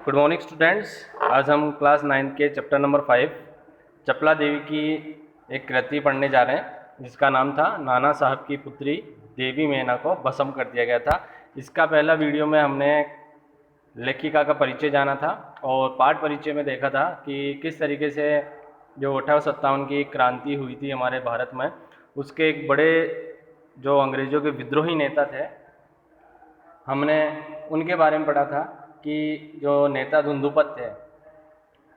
Good morning students. आज हम class 9 के चैप्टर नंबर 5 चपला देवी की एक कृति पढ़ने जा रहे हैं जिसका नाम था नाना साहब की पुत्री देवी मैना को भस्म कर दिया गया था। इसका पहला वीडियो में हमने लेखिका का परिचय जाना था और पाठ परिचय में देखा था कि किस तरीके से जो 1857 की क्रांति हुई थी हमारे भारत में, उसके एक बड़े जो अंग्रेज़ों के विद्रोही नेता थे, हमने उनके बारे में पढ़ा था कि जो नेता धुंधुपत थे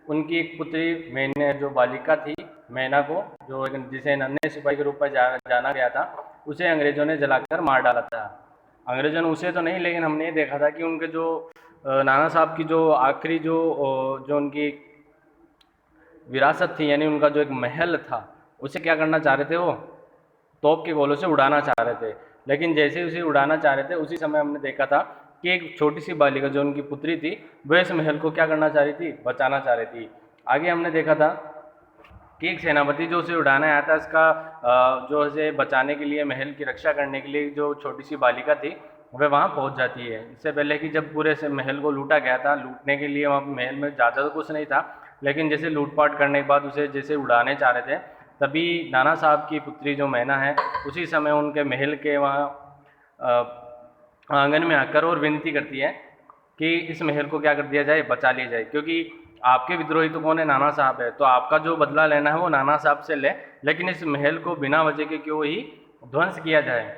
उनकी एक पुत्री मैना, जो बालिका थी मैना को, जो जिसे नन्हे सिपाही के रूप में जाना गया था, उसे अंग्रेज़ों ने जलाकर मार डाला था। अंग्रेज़ों ने उसे तो नहीं, लेकिन हमने ये देखा था कि उनके जो नाना साहब की जो आखिरी जो उनकी विरासत थी, यानी उनका जो एक महल था, उसे क्या करना चाह रहे थे, वो तोप के गोलों से उड़ाना चाह रहे थे। लेकिन जैसे उसे उड़ाना चाह रहे थे उसी समय हमने देखा था कि एक छोटी सी बालिका जो उनकी पुत्री थी वह इस महल को क्या करना चाह रही थी, बचाना चाह रही थी। आगे हमने देखा था कि एक सेनापति जो उसे उड़ाने आया था, इसका जो उसे बचाने के लिए, महल की रक्षा करने के लिए जो छोटी सी बालिका थी वह वहाँ पहुँच जाती है। इससे पहले कि जब पूरे से महल को लूटा गया था, लूटने के लिए वहाँ महल में ज़्यादा तो कुछ नहीं था, लेकिन जैसे लूटपाट करने के बाद उसे जैसे उड़ाने चाह रहे थे, तभी नाना साहब की पुत्री जो मैना है उसी समय उनके महल के वहाँ आंगन में आकर और विनती करती है कि इस महल को क्या कर दिया जाए, बचा लिया जाए, क्योंकि आपके विद्रोही तो कौन है, नाना साहब है, तो आपका जो बदला लेना है वो नाना साहब से ले, लेकिन इस महल को बिना वजह के क्यों ही ध्वंस किया जाए।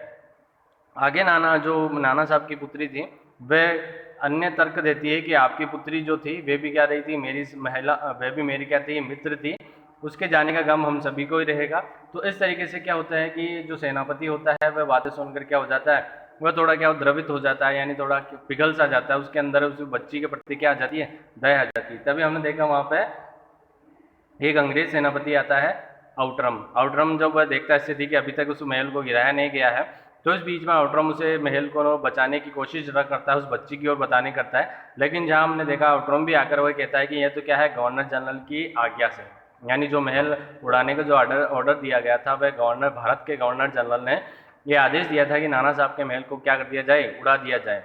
आगे नाना साहब की पुत्री थी वह अन्य तर्क देती है कि आपकी पुत्री जो थी वे भी क्या रही थी, मेरी महिला, वह भी मेरी क्या थी, मित्र थी, उसके जाने का गम हम सभी को ही रहेगा। तो इस तरीके से क्या होता है कि जो सेनापति होता है वह बातें सुनकर क्या हो जाता है, वह थोड़ा क्या द्रवित हो जाता है, यानी थोड़ा पिघल सा जाता है, उसके अंदर उस बच्ची के प्रति क्या आ जाती है, दया आ जाती है। तभी हमने देखा वहाँ पे एक अंग्रेज सेनापति आता है, आउटरम जब वह देखता है स्थिति कि अभी तक उस महल को गिराया नहीं गया है, तो इस बीच में आउटरम उसे महल को बचाने की कोशिश करता है, उस बच्ची की ओर बताने करता है। लेकिन जहाँ हमने देखा आउटरम भी आकर वह कहता है कि यह तो क्या है, गवर्नर जनरल की आज्ञा से, यानी जो महल उड़ाने का जो ऑर्डर दिया गया था वह भारत के गवर्नर जनरल ने ये आदेश दिया था कि नाना साहब के महल को क्या कर दिया जाए, उड़ा दिया जाए।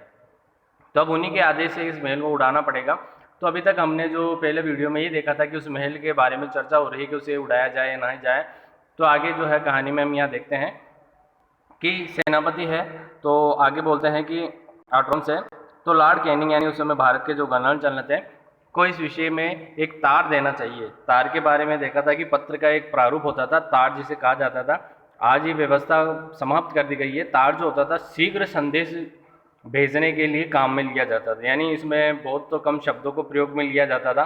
तो अब उन्हीं के आदेश से इस महल को उड़ाना पड़ेगा। तो अभी तक हमने जो पहले वीडियो में ये देखा था कि उस महल के बारे में चर्चा हो रही है कि उसे उड़ाया जाए या नहीं जाए। तो आगे जो है कहानी में हम यहाँ देखते हैं कि सेनापति है तो आगे बोलते हैं कि आउटरम से, तो लॉर्ड कैनिंग यानी उस समय भारत के जो गवर्नर जनरल थे को इस विषय में एक तार देना चाहिए। तार के बारे में देखा था कि पत्र का एक प्रारूप होता था, तार जिसे कहा जाता था। आज ये व्यवस्था समाप्त कर दी गई है। तार जो होता था शीघ्र संदेश भेजने के लिए काम में लिया जाता था, यानी इसमें बहुत तो कम शब्दों को प्रयोग में लिया जाता था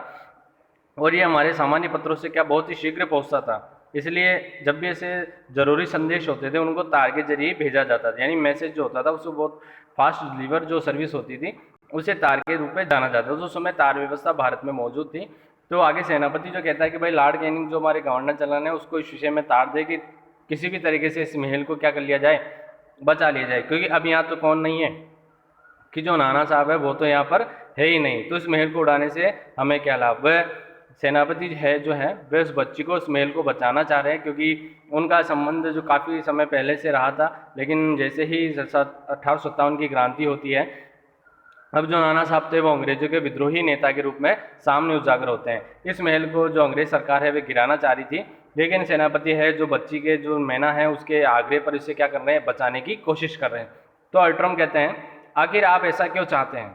और ये हमारे सामान्य पत्रों से क्या बहुत ही शीघ्र पहुंचता था। इसलिए जब भी ऐसे ज़रूरी संदेश होते थे उनको तार के जरिए भेजा जाता था, यानी मैसेज जो होता था उसको बहुत फास्ट डिलीवर जो सर्विस होती थी उसे तार के रूप में जाना जाता था। उस समय तार व्यवस्था भारत में मौजूद थी। तो आगे सेनापति जो कहता है कि भाई लॉर्ड कैनिंग जो हमारे गवर्नर जनरल है उसको इस विषय में तार दे कि किसी भी तरीके से इस महल को क्या कर लिया जाए, बचा लिया जाए, क्योंकि अब यहाँ तो कौन नहीं है कि जो नाना साहब है वो तो यहाँ पर है ही नहीं, तो इस महल को उड़ाने से हमें क्या लाभ। वह सेनापति है जो है वह उस बच्ची को, उस महल को बचाना चाह रहे हैं, क्योंकि उनका संबंध जो काफ़ी समय पहले से रहा था, लेकिन जैसे ही 1857 की क्रांति होती है, अब जो नाना साहब थे वो अंग्रेजों के विद्रोही नेता के रूप में सामने उजागर होते हैं। इस महल को जो अंग्रेज सरकार है वे गिराना चाह रही थी, लेकिन सेनापति है जो बच्ची के जो मैना है उसके आग्रह पर इसे क्या कर रहे हैं, बचाने की कोशिश कर रहे हैं। तो अल्ट्रम कहते हैं आखिर आप ऐसा क्यों चाहते हैं,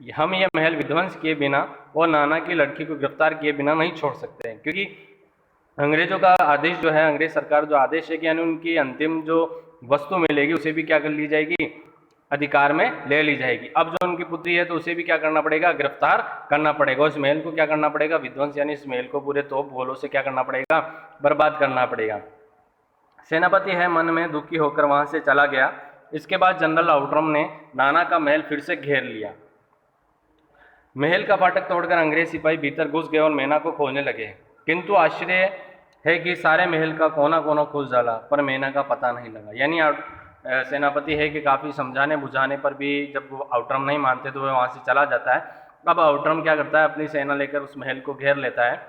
हम ये महल विध्वंस किए बिना और नाना की लड़की को गिरफ्तार किए बिना नहीं छोड़ सकते हैं, क्योंकि अंग्रेजों का आदेश जो है, अंग्रेज सरकार जो आदेश है कि यानी उनकी अंतिम जो वस्तु मिलेगी उसे भी क्या कर ली जाएगी, अधिकार में ले ली जाएगी। अब जो उनकी पुत्री है तो उसे भी क्या करना पड़ेगा, गिरफ्तार करना पड़ेगा, इस महल को क्या करना पड़ेगा, विध्वंस, यानी इस महल को पूरे तोप गोलों से क्या करना पड़ेगा, बर्बाद करना पड़ेगा। सेनापति है मन में दुखी होकर वहां से चला गया। इसके बाद जनरल आउटरम ने नाना का महल फिर से घेर लिया। महल का फाटक तोड़कर अंग्रेज सिपाही भीतर घुस गए और मैना को खोजने लगे, किंतु आश्चर्य है कि सारे महल का कोना कोना खोज डाला पर मैना का पता नहीं लगा। यानी सेनापति है कि काफ़ी समझाने बुझाने पर भी जब वो आउटरम नहीं मानते तो वह वहाँ से चला जाता है। अब आउटरम क्या करता है, अपनी सेना लेकर उस महल को घेर लेता है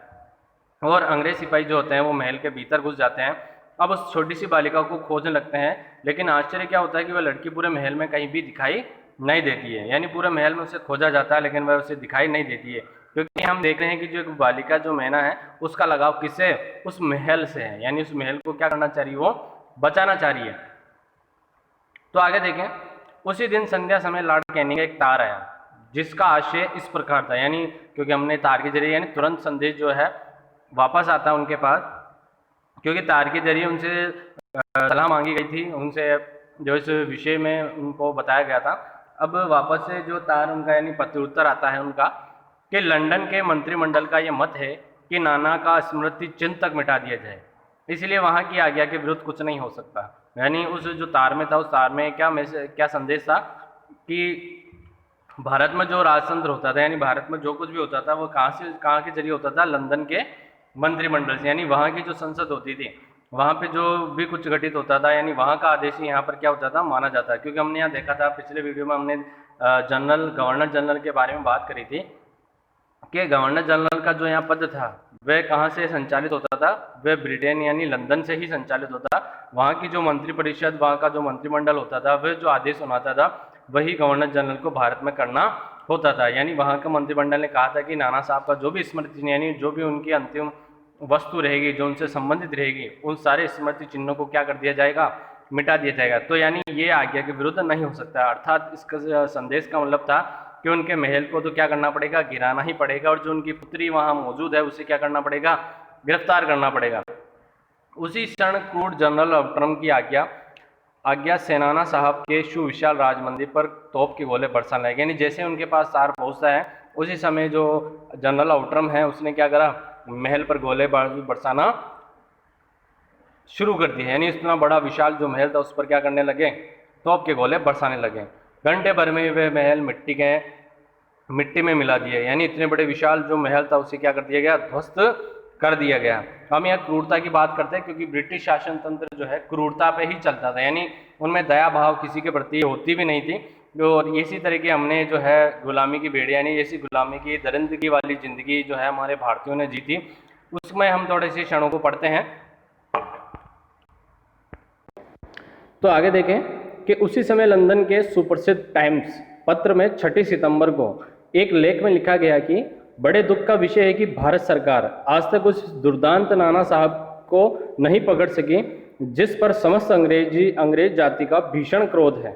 और अंग्रेज सिपाही जो होते हैं वो महल के भीतर घुस जाते हैं। अब उस छोटी सी बालिका को खोजने लगते हैं, लेकिन आश्चर्य क्या होता है कि वह लड़की पूरे महल में कहीं भी दिखाई नहीं देती है, यानी पूरे महल में उसे खोजा जाता है लेकिन वह उसे दिखाई नहीं देती है, क्योंकि हम देख रहे हैं कि जो एक बालिका जो मैना है उसका लगाव किससे, उस महल से है, यानी उस महल को क्या करना चाह रही है, वो बचाना चाह रही है। तो आगे देखें, उसी दिन संध्या समय लॉर्ड कैनिंग का एक तार आया जिसका आशय इस प्रकार था, यानी क्योंकि हमने तार के जरिए यानी तुरंत संदेश जो है वापस आता है उनके पास, क्योंकि तार के जरिए उनसे सलाह मांगी गई थी, उनसे जो इस विषय में उनको बताया गया था। अब वापस से जो तार उनका यानी पत्र उत्तर आता है उनका कि लंदन के मंत्रिमंडल का ये मत है कि नाना का स्मृति चिन्ह तक मिटा दिया जाए, इसलिए वहाँ की आज्ञा के विरुद्ध कुछ नहीं हो सकता। यानी उस जो तार में था, उस तार में क्या संदेश था कि भारत में जो राजतंत्र होता था, यानी भारत में जो कुछ भी होता था वो कहाँ के जरिए होता था, लंदन के मंत्रिमंडल से, यानी वहाँ की जो संसद होती थी, वहाँ पे जो भी कुछ घटित होता था, यानी वहाँ का आदेश ही यहाँ पर क्या होता था, माना जाता है। क्योंकि हमने यहाँ देखा था, पिछले वीडियो में हमने गवर्नर जनरल के बारे में बात करी थी कि गवर्नर जनरल का जो यहाँ पद था वह कहाँ से संचालित होता था, वह ब्रिटेन यानी लंदन से ही संचालित होता था। वहाँ की जो मंत्रिपरिषद, वहाँ का जो मंत्रिमंडल होता था, वह जो आदेश सुनाता था वही गवर्नर जनरल को भारत में करना होता था। यानी वहाँ का मंत्रिमंडल ने कहा था कि नाना साहब का जो भी स्मृति यानी जो भी उनकी अंतिम वस्तु रहेगी जो उनसे संबंधित रहेगी, उन सारे स्मृति चिन्हों को क्या कर दिया जाएगा, मिटा दिया जाएगा। तो यानी ये आज्ञा के विरुद्ध नहीं हो सकता, अर्थात इसका संदेश का मतलब था कि उनके महल को तो क्या करना पड़ेगा, गिराना ही पड़ेगा, और जो उनकी पुत्री वहाँ मौजूद है उसे क्या करना पड़ेगा, गिरफ्तार करना पड़ेगा। उसी क्षण क्रूर जनरल ऑप्टरम की आज्ञा सेनाना साहब के सुविशाल राजमंदिर पर तोप के गोले बरसाने लगे। यानी जैसे उनके पास तार पहुँचता है उसी समय जो जनरल ऑप्टरम है उसने क्या करा, महल पर गोले बरसाना शुरू कर दिए। यानी इतना बड़ा विशाल जो महल था उस पर क्या करने लगे, तोप के गोले बरसाने लगे। घंटे भर में वह महल मिट्टी में मिला दिए, यानी इतने बड़े विशाल जो महल था उसे क्या कर दिया गया, ध्वस्त कर दिया गया। हम यहाँ क्रूरता की बात करते हैं क्योंकि ब्रिटिश शासन तंत्र जो है क्रूरता पे ही चलता था, यानी उनमें दया भाव किसी के प्रति होती भी नहीं थी। और इसी तरह की हमने जो है गुलामी की बेड़ी यानी ऐसी गुलामी की दरिंदगी वाली ज़िंदगी जो है हमारे भारतीयों ने जी थी, उसमें हम थोड़े से क्षणों को पढ़ते हैं। तो आगे देखें कि उसी समय लंदन के सुप्रसिद्ध टाइम्स पत्र में 6 सितंबर को एक लेख में लिखा गया कि बड़े दुख का विषय है कि भारत सरकार आज तक उस दुर्दांत नाना साहब को नहीं पकड़ सकी जिस पर समस्त अंग्रेज जाति का भीषण क्रोध है।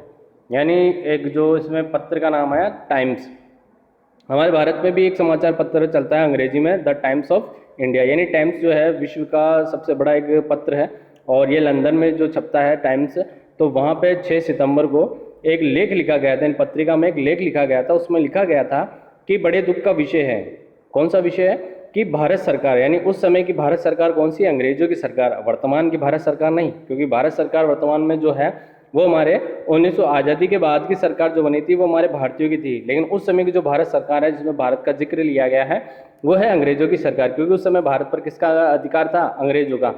यानी एक जो इसमें पत्र का नाम है टाइम्स, हमारे भारत में भी एक समाचार पत्र चलता है अंग्रेजी में, द टाइम्स ऑफ इंडिया। यानी टाइम्स जो है विश्व का सबसे बड़ा एक पत्र है और ये लंदन में जो छपता है टाइम्स, तो वहाँ पे 6 सितंबर को एक लेख लिखा गया था, इन पत्रिका में एक लेख लिखा गया था, उसमें लिखा गया था कि बड़े दुख का विषय है। कौन सा विषय है कि भारत सरकार, यानी उस समय की भारत सरकार कौन सी, अंग्रेजों की सरकार, वर्तमान की भारत सरकार नहीं, क्योंकि भारत सरकार वर्तमान में जो है वो हमारे 1900 आज़ादी के बाद की सरकार जो बनी थी वो हमारे भारतीयों की थी, लेकिन उस समय की जो भारत सरकार है जिसमें भारत का जिक्र लिया गया है वो है अंग्रेजों की सरकार, क्योंकि उस समय भारत पर किसका अधिकार था, अंग्रेजों का,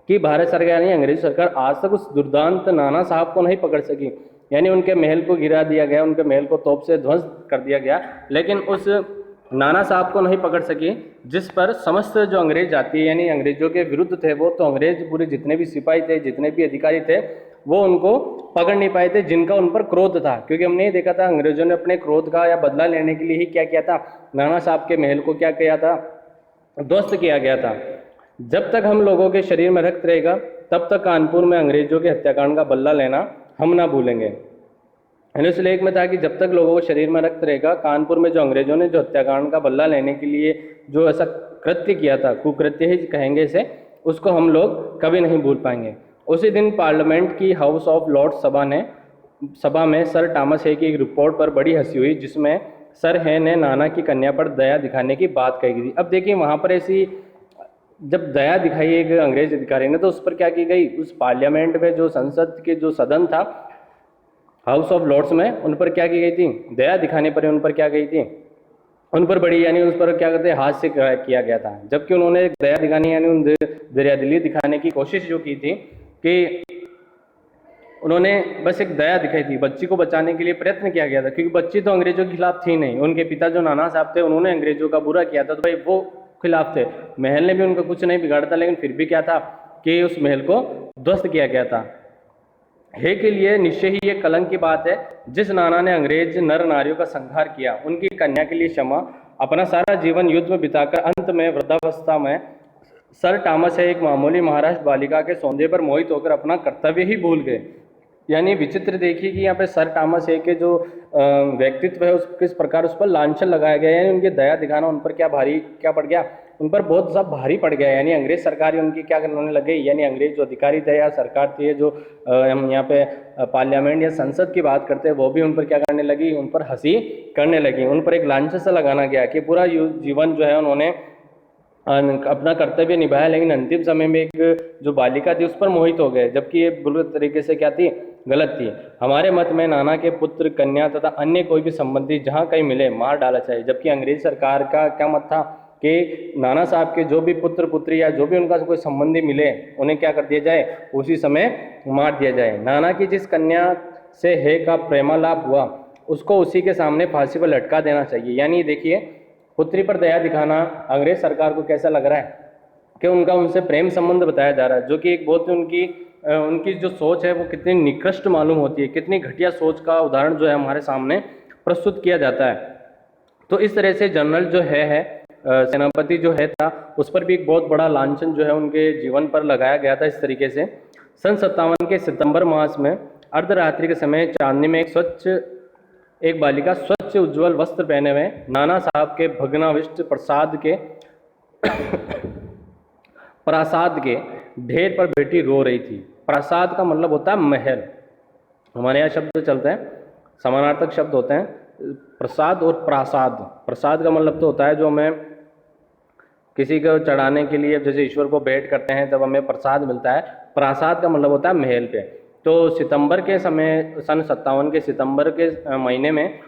कि भारत सरकार नहीं अंग्रेज सरकार आज तक उस दुर्दांत नाना साहब को नहीं पकड़ सकी। यानी उनके महल को गिरा दिया गया, उनके महल को तोप से ध्वस्त कर दिया गया, लेकिन उस नाना साहब को नहीं पकड़ सकी जिस पर समस्त जो अंग्रेज जाति यानी अंग्रेजों के विरुद्ध थे, वो तो अंग्रेज पूरे जितने भी सिपाही थे, जितने भी अधिकारी थे, वो उनको पकड़ नहीं पाए थे जिनका उन पर क्रोध था। क्योंकि हमने ये देखा था अंग्रेजों ने अपने क्रोध का या बदला लेने के लिए ही क्या किया था, नाना साहब के महल को क्या किया था, ध्वस्त किया गया था। जब तक हम लोगों के शरीर में रक्त रहेगा तब तक कानपुर में अंग्रेजों के हत्याकांड का बदला लेना हम ना भूलेंगे। उस लेख में था कि जब तक लोगों के शरीर में रक्त रहेगा, कानपुर में जो अंग्रेजों ने जो हत्याकांड का बदला लेने के लिए जो ऐसा कृत्य किया था, कुकृत्य ही कहेंगे इसे, उसको हम लोग कभी नहीं भूल पाएंगे। उसी दिन पार्लियामेंट की हाउस ऑफ लॉर्ड्स सभा में सर थॉमस हे की एक रिपोर्ट पर बड़ी हंसी हुई जिसमें सर हे ने नाना की कन्या पर दया दिखाने की बात कही गई। अब देखिए वहाँ पर ऐसी जब दया दिखाई एक अंग्रेज अधिकारी ने तो उस पर क्या की गई, उस पार्लियामेंट में जो संसद के जो सदन था हाउस ऑफ लॉर्ड्स में, उन पर क्या की गई थी, दया दिखाने पर उन पर क्या गई थी, उन पर बड़ी यानी उस पर क्या कहते हैं हाथ से किया गया था। जबकि उन्होंने दया दिखाने यानी उन दरियादिली दिखाने की कोशिश जो की थी कि उन्होंने बस एक दया दिखाई थी, बच्ची को बचाने के लिए प्रयत्न किया गया था, क्योंकि बच्ची तो अंग्रेजों के खिलाफ थी नहीं, उनके पिता जो नाना साहब थे उन्होंने अंग्रेजों का बुरा किया था तो भाई वो खिलाफ थे, महल ने भी उनका कुछ नहीं बिगाड़ा था, लेकिन फिर भी क्या था कि उस महल को ध्वस्त किया गया था। हे के लिए निश्चय ही ये कलंक की बात है। जिस नाना ने अंग्रेज नर नारियों का संहार किया, उनकी कन्या के लिए क्षमा, अपना सारा जीवन युद्ध में बिताकर अंत में वृद्धावस्था में सर टॉमस है एक मामूली महाराष्ट्र बालिका के सौंदर्य पर मोहित होकर अपना कर्तव्य ही भूल गए। यानी विचित्र देखिए कि यहाँ पे सर टॉमस है के जो व्यक्तित्व है उस किस प्रकार उस पर लांछन लगाया गया है, यानी उनकी दया दिखाना उन पर क्या भारी क्या पड़ गया, उन पर बहुत सब भारी पड़ गया। यानी अंग्रेज सरकार ही उनकी क्या करने लग गई, यानी अंग्रेज जो अधिकारी थे या सरकार थी जो हम यहाँ पे पार्लियामेंट या संसद की बात करते हैं, वो भी उन पर क्या करने लगी, उन पर हंसी करने लगी, उन पर एक लांछन सा लगाना गया कि पूरा जीवन जो है उन्होंने अपना कर्तव्य निभाया, लेकिन अंतिम समय में एक जो बालिका थी उस पर मोहित हो गए, जबकि ये बुरी तरीके से क्या थी, गलत थी। हमारे मत में नाना के पुत्र, कन्या तथा अन्य कोई भी संबंधी जहाँ कहीं मिले मार डाला चाहिए, जबकि अंग्रेज सरकार का क्या मत था कि नाना साहब के जो भी पुत्र पुत्री या जो भी उनका कोई संबंधी मिले उन्हें क्या कर दिया जाए, उसी समय मार दिया जाए। नाना की जिस कन्या से हे का प्रेमालाप हुआ उसको उसी के सामने फांसी पर लटका देना चाहिए। यानी देखिए पुत्री पर दया दिखाना अंग्रेज सरकार को कैसा लग रहा है कि उनका उनसे प्रेम संबंध बताया जा रहा है, जो कि एक बहुत उनकी जो सोच है वो कितनी निकृष्ट मालूम होती है, कितनी घटिया सोच का उदाहरण जो है हमारे सामने प्रस्तुत किया जाता है। तो इस तरह से जनरल जो है सेनापति जो है था उस पर भी एक बहुत बड़ा लांछन जो है उनके जीवन पर लगाया गया था। इस तरीके से सन 57 के सितंबर मास में अर्धरात्रि के समय चांदनी में एक बालिका स्वच्छ उज्जवल वस्त्र पहने हुए नाना साहब के भग्नाविष्ट प्रासाद के ढेर पर बैठी रो रही थी। प्रासाद का मतलब होता है महल, हमारे यहाँ शब्द चलते हैं, समानार्थक शब्द होते हैं प्रसाद और प्रासाद। प्रसाद का मतलब तो होता है जो हमें किसी को चढ़ाने के लिए, जैसे ईश्वर को भेंट करते हैं तब हमें प्रसाद मिलता है। प्रासाद का मतलब होता है महल पे। तो सितंबर के समय सन 57 के सितंबर के महीने में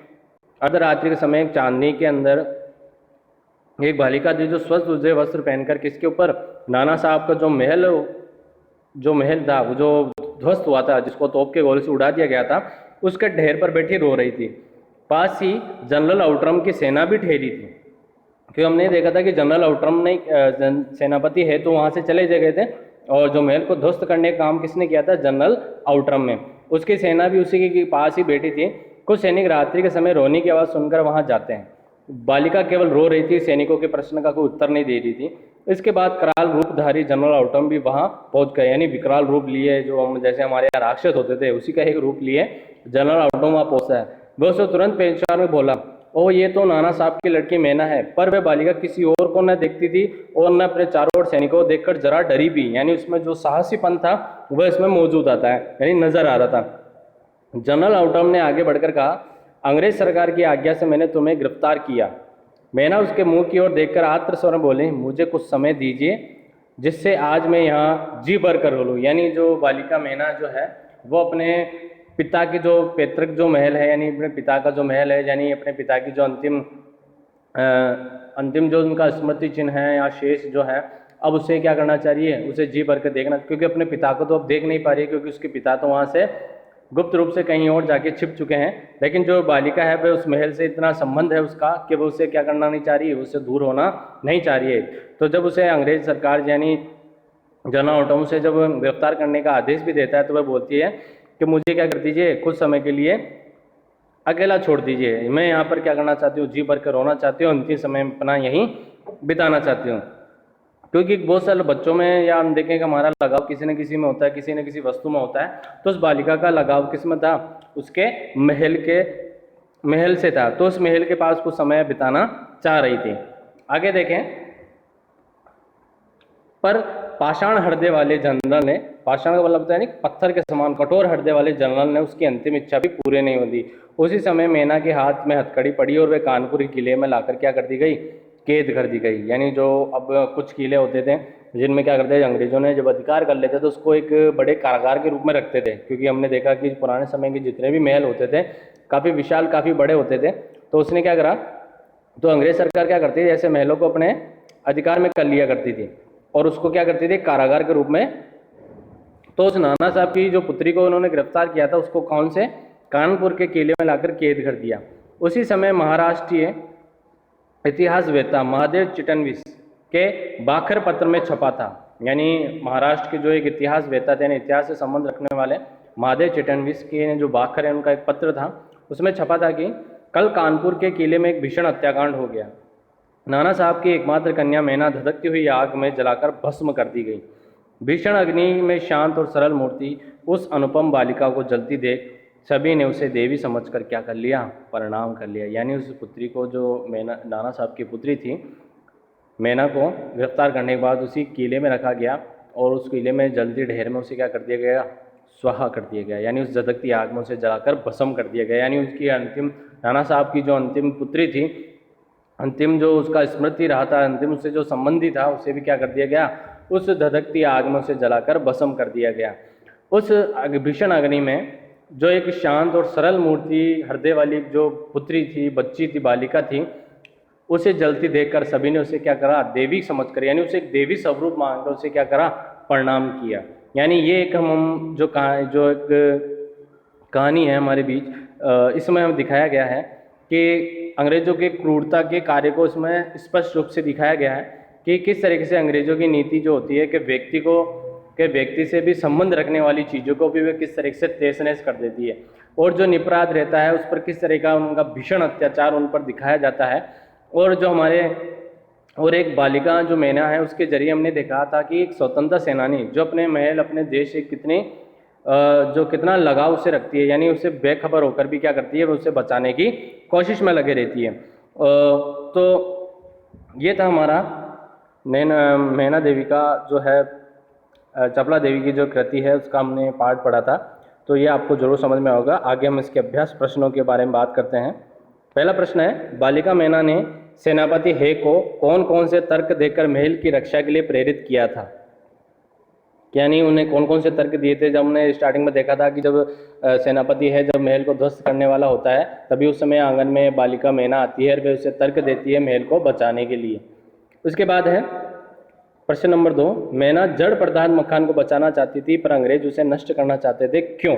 अर्धरात्रि के समय एक चांदनी के अंदर एक बालिका थी जो स्वस्थ उज्जवल वस्त्र पहनकर किसके ऊपर, नाना साहब का जो महल था वो जो ध्वस्त हुआ था, जिसको तोप के गोले से उड़ा दिया गया था, उसके ढेर पर बैठी रो रही थी। पास ही जनरल आउटरम की सेना भी ठहरी थी, क्योंकि हमने देखा था कि जनरल आउटरम ने सेनापति है तो वहाँ से चले गए थे, और जो महल को ध्वस्त करने का काम किसने किया था, जनरल आउटरम में। उसकी सेना भी उसी के पास ही बैठी थी। कुछ सैनिक रात्रि के समय रोने की आवाज़ सुनकर वहाँ जाते हैं। बालिका केवल रो रही थी, सैनिकों के प्रश्न का कोई उत्तर नहीं दे रही थी। इसके बाद कराल रूपधारी जनरल आउटरम भी वहाँ पहुँच गए, यानी विकराल रूप लिए, जो हम जैसे हमारे यहाँ राक्षस होते थे उसी का एक रूप लिए जनरल आउटरम वहाँ पहुँचा है। वह उसे तुरंत पहचान में बोला, ओ ये तो नाना साहब की लड़की मैना है। पर वह बालिका किसी और को न देखती थी और न अपने चारों ओर सैनिकों को देखकर जरा डरी भी, यानी उसमें जो साहसीपन था वह इसमें मौजूद आता है, यानी नजर आ रहा था। जनरल आउटरम ने आगे बढ़कर कहा, अंग्रेज सरकार की आज्ञा से मैंने तुम्हें गिरफ्तार किया। मैना उसके मुंह की ओर देखकर आत्र स्वर में बोली, मुझे कुछ समय दीजिए जिससे आज मैं यहाँ जी भर कर रो लूँ। यानी जो बालिका मैना जो है वो अपने पिता के जो पैतृक जो महल है, यानी अपने पिता का जो महल है, यानी अपने पिता की जो अंतिम जो उनका स्मृति चिन्ह है या शेष जो है, अब उसे क्या करना चाहिए, उसे जी भर कर देखना, क्योंकि अपने पिता को तो अब देख नहीं पा रही है, क्योंकि उसके पिता तो वहाँ से गुप्त रूप से कहीं और जाके छिप चुके हैं। लेकिन जो बालिका है वह उस महल से इतना संबंध है उसका कि वो उसे क्या करना नहीं चाह रही है, उससे दूर होना नहीं चाह रही है। तो जब उसे अंग्रेज सरकार यानी जनरल आउटरम से जब गिरफ्तार करने का आदेश भी देता है तो वह बोलती है कि मुझे क्या कर दीजिए, कुछ समय के लिए अकेला छोड़ दीजिए, मैं यहाँ पर क्या करना चाहती हूँ, जी भर कर रोना चाहती हूँ, अंतिम समय अपना यहीं बिताना चाहती हूँ। क्योंकि बहुत सारे बच्चों में या हम देखें कि हमारा लगाव किसी न किसी में होता है, किसी न किसी वस्तु में होता है। तो उस बालिका का लगाव किस में था, उसके महल से था। तो उस महल के पास कुछ समय बिताना चाह रही थी। आगे देखें, पर पाषाण हृदय वाले जनरल ने, पाषाण का मतलब होता है पत्थर के समान कठोर हृदय वाले जनरल ने उसकी अंतिम इच्छा भी पूरी नहीं होती। उसी समय मैना के हाथ में हथकड़ी पड़ी और वे कानपुर के किले में लाकर क्या कर दी गई, कैद कर दी गई। यानी जो अब कुछ किले होते थे जिनमें क्या करते थे, अंग्रेजों ने जब अधिकार कर लेते तो उसको एक बड़े कारागार के रूप में रखते थे, क्योंकि हमने देखा कि पुराने समय के जितने भी महल होते थे काफ़ी विशाल, काफ़ी बड़े होते थे। तो उसने क्या करा, तो अंग्रेज सरकार क्या करती थी, ऐसे महलों को अपने अधिकार में कर लिया करती थी और उसको क्या करती थी, कारागार के रूप में। तो उस नाना साहब की जो पुत्री को उन्होंने गिरफ्तार किया था उसको कौन से, कानपुर के किले में लाकर कैद कर दिया। उसी समय महाराष्ट्रीय इतिहासवेत्ता महादेव चिटनविस के बाखर पत्र में छपा था। यानी महाराष्ट्र के जो एक इतिहासवेत्ता थे, इतिहास से संबंध रखने वाले महादेव चिटनविस के जो बाखर है उनका एक पत्र था, उसमें छपा था कि कल कानपुर के किले में एक भीषण हत्याकांड हो गया। नाना साहब की एकमात्र कन्या मैना धधकती हुई आग में जलाकर भस्म कर दी गई। भीषण अग्नि में शांत और सरल मूर्ति उस अनुपम बालिका को जलती देख सभी ने उसे देवी समझकर क्या कर लिया, प्रणाम कर लिया। यानी उस पुत्री को, जो नाना साहब की पुत्री थी मैना को गिरफ्तार करने के बाद उसी किले में रखा गया और उस किले में जलती ढेर में उसे क्या कर दिया गया, स्वाहा कर दिया गया। यानी उस धधकती आग में उसे जलाकर भस्म कर दिया गया। यानी उसकी अंतिम, नाना साहब की जो अंतिम पुत्री थी, अंतिम जो उसका स्मृति रहा था, अंतिम उससे जो संबंधी था, उसे भी क्या कर दिया गया, उस धधकती आग में उसे जलाकर भस्म कर दिया गया। उस भीषण अग्नि में जो एक शांत और सरल मूर्ति हृदय वाली जो पुत्री थी, बच्ची थी, बालिका थी, उसे जलती देखकर सभी ने उसे क्या करा, देवी समझकर, यानी उसे एक देवी स्वरूप मानकर उसे क्या करा, प्रणाम किया। यानी ये एक हम जो एक कहानी है हमारे बीच, इसमें हम दिखाया गया है कि अंग्रेजों के क्रूरता के कार्य को इसमें स्पष्ट रूप से दिखाया गया है कि किस तरीके से अंग्रेजों की नीति जो होती है कि व्यक्ति से भी संबंध रखने वाली चीज़ों को भी वे किस तरीके से तहस नहस कर देती है, और जो निपराध रहता है उस पर किस तरह का उनका भीषण अत्याचार उन पर दिखाया जाता है। और जो और एक बालिका जो मैना है, उसके जरिए हमने देखा था कि एक स्वतंत्रता सेनानी जो अपने महल, अपने देश से कितना लगाव उसे रखती है, यानी उसे बेखबर होकर भी क्या करती है, उसे बचाने की कोशिश में लगे रहती है। तो ये था हमारा मैना देवी का जो है, चपला देवी की जो कृति है उसका हमने पाठ पढ़ा था। तो ये आपको जरूर समझ में होगा। आगे हम इसके अभ्यास प्रश्नों के बारे में बात करते हैं। पहला प्रश्न है, बालिका मैना ने सेनापति हे को कौन कौन से तर्क देकर महल की रक्षा के लिए प्रेरित किया था। यानी उन्हें कौन कौन से तर्क दिए थे। जब हमने स्टार्टिंग में देखा था कि जब सेनापति है, जब महल को ध्वस्त करने वाला होता है, तभी उस समय आंगन में बालिका मैना आती है और वे उसे तर्क देती है महल को बचाने के लिए। उसके बाद है प्रश्न नंबर 2, मैना जड़ पदार्थ मकान को बचाना चाहती थी पर अंग्रेज उसे नष्ट करना चाहते थे, क्यों।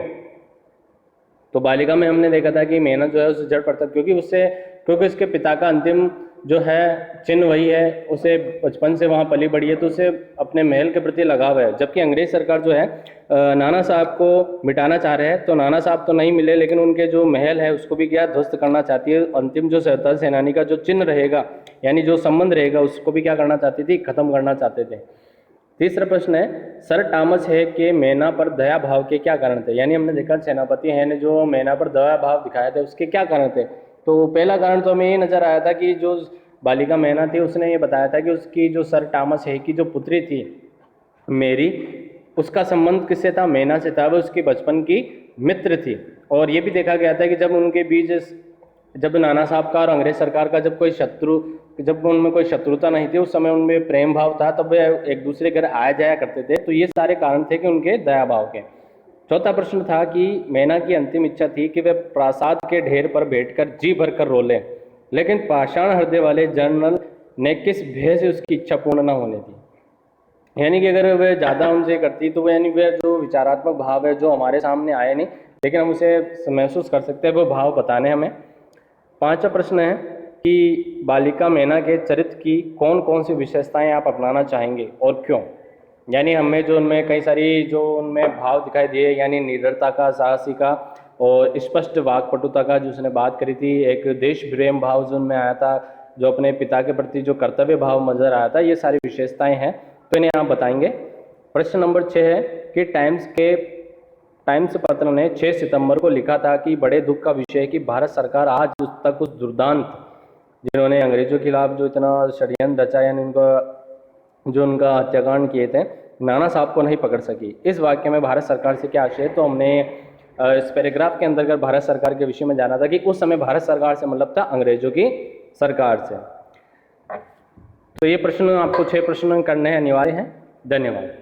तो बालिका में हमने देखा था कि मैना जो है उसे जड़ पदार्थ, क्योंकि उसके पिता का अंतिम जो है चिन्ह वही है, उसे बचपन से वहाँ पली बढ़ी है, तो उसे अपने महल के प्रति लगाव है। जबकि अंग्रेज सरकार जो है नाना साहब को मिटाना चाह रहे हैं, तो नाना साहब तो नहीं मिले, लेकिन उनके जो महल है उसको भी क्या ध्वस्त करना चाहती है। अंतिम जो स्वतंत्रता सेनानी का जो चिन्ह रहेगा, यानी जो संबंध रहेगा, उसको भी क्या करना चाहती थी, खत्म करना चाहते थे। तीसरा प्रश्न है, सर टॉमस है के मैना पर दया भाव के क्या कारण थे। यानी हमने देखा सेनापति है ने जो मैना पर दया भाव दिखाए थे, उसके क्या कारण थे। तो पहला कारण तो हमें ये नजर आया था कि जो बालिका मैना थी उसने ये बताया था कि उसकी जो सर टॉमस है की जो पुत्री थी मेरी, उसका संबंध किससे था, मैना से था, वो उसकी बचपन की मित्र थी। और ये भी देखा गया था कि जब उनके बीच, जब नाना साहब का और अंग्रेज सरकार का जब उनमें कोई शत्रुता नहीं थी, उस समय उनमें प्रेम भाव था, तब वे एक दूसरे घर आया जाया करते थे। तो ये सारे कारण थे कि उनके दया भाव के। चौथा प्रश्न था कि मैना की अंतिम इच्छा थी कि वे प्रासाद के ढेर पर बैठकर जी भर कर रो लें, लेकिन पाषाण हृदय वाले जनरल ने किस भय से उसकी इच्छा पूर्ण न होने दी। यानी कि अगर वे ज़्यादा उनसे करती तो वे जो विचारात्मक भाव है जो हमारे सामने आए नहीं, लेकिन हम उसे महसूस कर सकते हैं, वो भाव बताने हमें। पांचवा प्रश्न है कि बालिका मैना के चरित्र की कौन कौन सी विशेषताएं आप अपनाना चाहेंगे और क्यों। यानी हमें जो उनमें कई सारी जो उनमें भाव दिखाई दिए, यानी निडरता का, साहसी का और स्पष्ट वाकपटुता का जो उसने बात करी थी, एक देश प्रेम भाव जो उनमें आया था, जो अपने पिता के प्रति जो कर्तव्य भाव नजर आया था, ये सारी विशेषताएं हैं, तो इन्हें आप बताएंगे। प्रश्न नंबर 6 है कि टाइम्स पत्र ने 6 सितंबर को लिखा था कि बड़े दुख का विषय है कि भारत सरकार आज तक उस दुर्दांत जिन्होंने अंग्रेजों के खिलाफ जो इतना षड्यंत्र रचा, यानी उनका हत्याकांड किए थे, नाना साहब को नहीं पकड़ सकी। इस वाक्य में भारत सरकार से क्या आशय है, तो हमने इस पैराग्राफ के अंतर्गत भारत सरकार के विषय में जाना था कि उस समय भारत सरकार से मतलब था अंग्रेजों की सरकार से। तो ये प्रश्न आपको 6 प्रश्न करने हैं, अनिवार्य हैं। धन्यवाद।